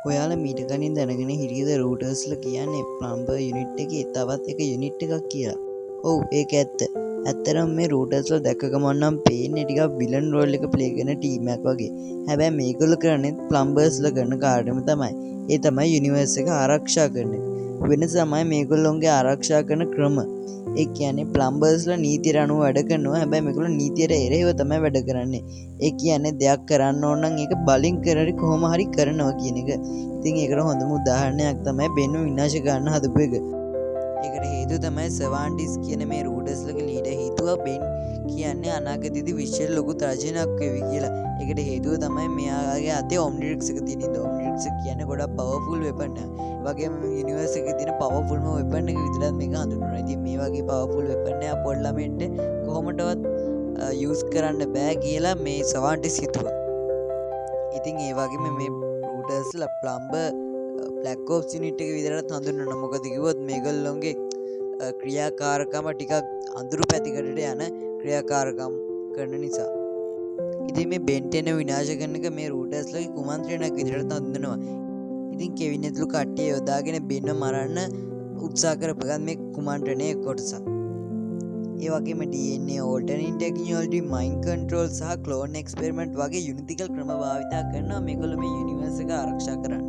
ඔයාලා මීට කලින් දැනගෙන හිටියද රූටර්ස්ලා කියන්නේ ප්ලම්බර් යුනිට් එකේ තවත් එක යුනිට් එකක් කියලා. ඔව් ඒක ඇත්ත. ඇත්තටම මේ රූටර්ස්ලා දැක්ක ගමන් නම් පේන්නේ ටිකක් විලන් රෝල් එක ප්ලේ කරන ටීම් එකක් වගේ. හැබැයි මේගොල්ලෝ කරන්නේ ප්ලම්බර්ස්ලා කරන කාර්යම තමයි. ඒ තමයි යුනිවර්ස් එක ආරක්ෂා කරන එක. වෙනස තමයි මේගොල්ලොන්ගේ ආරක්ෂා කරන ක්‍රම. ඒ කියන්නේ ප්ලම්බර්ස්ලා නීතියට අනුව වැඩ කරනවා. හැබැයි මේගොල්ලෝ නීතියට එරෙහිව තමයි වැඩ කරන්නේ. ඒ කියන්නේ දෙයක් කරන්න ඕන නම් ඒක බලින් කරරි කොහොම හරි කරනවා කියන එක. ඉතින් ඒකට හොඳම උදාහරණයක් තමයි බෙන්ව විනාශ කරන්න හදපු එක. ඒකට හේතුව තමයි සර්වාන්ටිස් කියන මේ රූටර්ස්ලගේ ලීඩර් හිතුවා බෙන් කියන්නේ අනාගතයේදී විශ්වයේ ලොකු තර්ජනයක් වෙවි කියලා. ඒකට හේතුව තමයි මෙයාගේ අතේ ඔම්නිට්‍රික්ස් එක තියෙන. ඔම්නිට්‍රික්ස් කියන්නේ ගොඩක් පවර්ෆුල් වෙපන් එකක්. ඒ වගේම යුනිවර්ස් එකේ තියෙන පවර්ෆුල්ම වෙපන් එක විතරක් මේක හඳුන්වනවා. ඉතින් මේ වගේ පවර්ෆුල් වෙපන් එක පොඩි ළමෙන්ට කොහොමදවත් යූස් කරන්න බෑ කියලා මේ සර්වාන්ටිස් හිතුවා. ඉතින් ඒ වගේම මේ රූටර්ස්ලා ප්ලම්බර් බ්ලැක් ඔප්ස් යුනිට් එක විතරට හඳුන්වනවා. මොකද කිව්වොත් මේගොල්ලොන්ගේ ක්‍රියාකාරකම ටිකක් අඳුරු පැතිකඩට යන ක්‍රියාකාරකම් කරන නිසා. ඉතින් මේ බෙන්ටෙන විනාශ කරන එක මේ රූටර්ස්ලගේ කුමන්ත්‍රණයක් විදිහට හඳුන්වනවා. ඉතින් කෙවින් ඇතුළු කට්ටිය යොදාගෙන බෙන්ව මරන්න උත්සාහ කරපගත් මේ කුමන්ත්‍රණයේ කොටසක්. ඒ වගේම DNA alternate technology mind control සහ clone experiment වගේ යුනිතිකල් ක්‍රම භාවිතා කරනවා මේගොල්ලෝ මේ යුනිවර්ස් එක ආරක්ෂා කරන්න.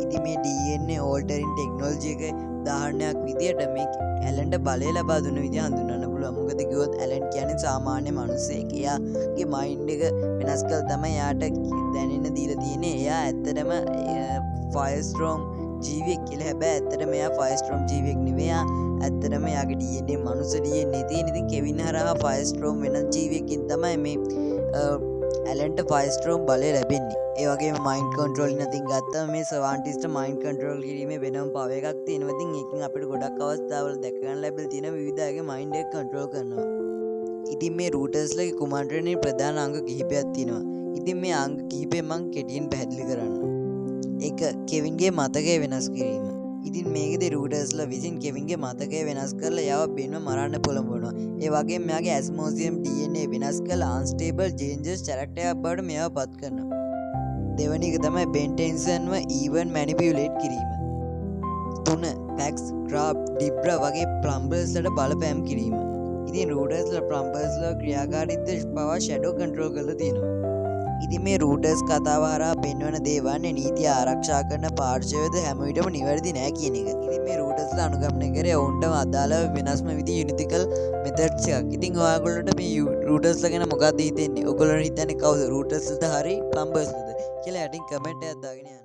ඉතින් මේ DNA alternate technology එක උදාහරණයක් විදියට මේ ඇලන්ට බලය ලබා දුන්න විදිය හඳුන්වන්න පුළුවන්. මොකද කිව්වොත් ඇලන් කියන්නේ සාමාන්‍ය මිනිහෙක්. එයාගේ මයින්ඩ් එක වෙනස් කරලා තමයි එයාට දැනෙන්න දීලා තියෙන්නේ. එයා ඇත්තටම ෆයර්ස්ටෝම් ජීවියෙක් කියලා. හැබැයි ඇත්තටම එයා ෆයර්ස්ටෝම් ජීවියෙක් නෙවෙයි. එයා ඇත්තටම එයාගේ DNA මනුස්ස DNA තියෙන. ඉතින් කෙවින් හරහා ෆයර්ස්ටෝම් වෙන ජීවියෙක්ගෙන් තමයි මේ ඇලන්ට ෆයර්ස්ටෝම් බලය ලැබෙන්නේ. ඒ වගේම මයින්ඩ් කන්ට්‍රෝල් ඉතින් ගත්තම මේ සර්වාන්ටිස්ට මයින්ඩ් කන්ට්‍රෝල් කිරීමේ වෙනම පව එකක් තියෙනවා. ඉතින් ඒකෙන් අපිට ගොඩක් අවස්ථාවල දැක ගන්න ලැබෙලා තියෙන විවිධ අයගේ මයින්ඩ් එක කන්ට්‍රෝල් කරනවා. ඉතින් මේ රූටර්ස්ලගේ කුමන්ත්‍රණයේ ප්‍රධාන අංග කිහිපයක් තියෙනවා. ඉතින් මේ අංග කිහිපය මම කෙටියෙන් පැහැදිලි කරන්නම්. ඒක කෙවින්ගේ මතකය වෙනස් කිරීම. ඉතින් මේකෙදි රූටර්ස්ලා විසින් කෙවින්ගේ මතකය වෙනස් කරලා එයාව බෙන්ව මරන්න පොළඹවනවා. ඒ වගේම මෙයාගේ ඇස්මෝසියම් DNA වෙනස් කරලා අන්ස්ටේබල් චේන්ජස් කැරක්ටර් එකක් බවට මෙයාව පත් කරනවා. දෙවැනි එක තමයි බෙන්ටෙන්සන්ව ඊවන් මැනිපියුලේට් කිරීම. 3. පැක්ස්, ක්‍රාෆ්ට්, ඩිබ්‍රා වගේ ප්ලම්බර්ස්ලට බලපෑම් කිරීම. ඉතින් රූටර්ස්ලා ප්ලම්බර්ස්ලා ක්‍රියාකාරීත්වය පවා ෂැඩෝ කන්ට්‍රෝල් කරලා තියෙනවා. ඉතින් මේ රූටර්ස් කතාව හරහා පෙන්වන දේවන්නේ නීතිය ආරක්ෂා කරන පාර්ශවයද හැම විටම නිවැරදි නෑ කියන එක. ඉතින් මේ රූටර්ස්ලා අනුගමනය කරේ ඔවුන්ටම අදාළව වෙනස්ම විදිහේ යුනිතිකල් මෙතඩ්ස් එකක්. ඉතින් ඔයාගොල්ලන්ට මේ රූටර්ස්ලා ගැන මොකක්ද හිතෙන්නේ? ඔයගොල්ලෝ හිතන්නේ කවුද? රූටර්ස්ද හරි ප්ලම්බර්ස්ද කියලා යටින් කමෙන්ට් එකක් දාගෙන යන්න.